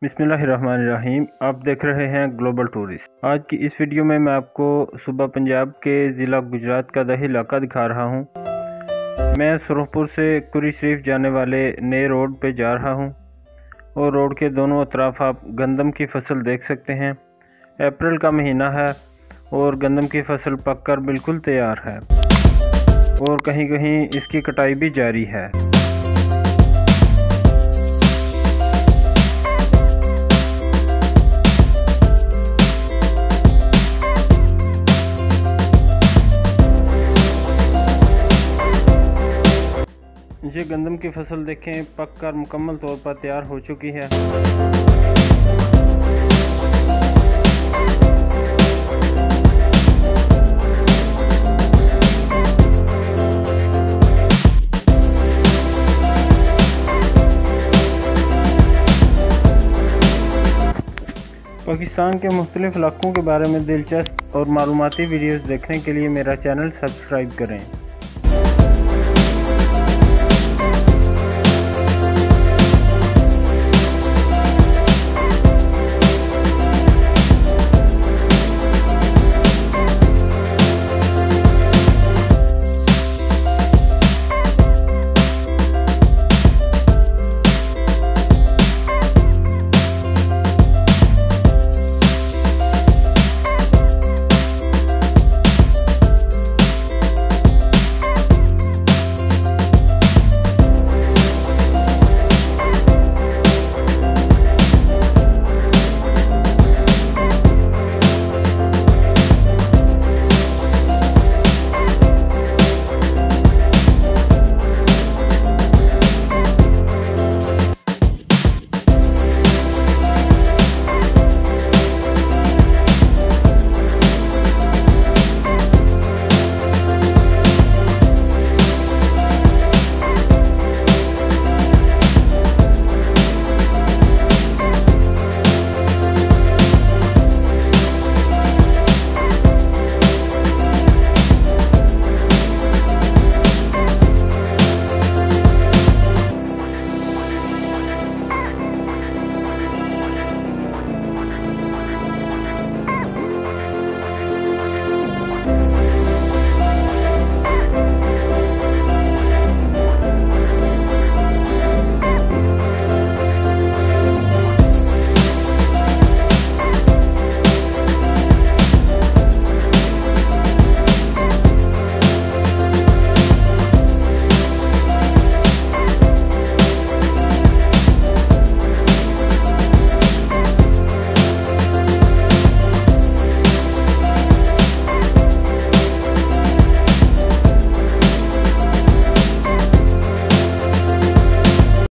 बिस्मिल्लाहिर्रहमानिर्रहीम। आप देख रहे हैं ग्लोबल टूरिस्ट। आज की इस वीडियो में मैं आपको सुबह पंजाब के ज़िला गुजरात का दही इलाका दिखा रहा हूं। मैं सुरखपुर से कुरी शरीफ जाने वाले नए रोड पे जा रहा हूं और रोड के दोनों अतराफ आप गंदम की फसल देख सकते हैं। अप्रैल का महीना है और गंदम की फसल पककर बिल्कुल तैयार है और कहीं कहीं इसकी कटाई भी जारी है। ये गंदम की फसल देखें, पककर मुकम्मल तौर पर तैयार हो चुकी है। पाकिस्तान के मुख्तलिफ इलाकों के बारे में दिलचस्प और मालूमाती वीडियोस देखने के लिए मेरा चैनल सब्सक्राइब करें।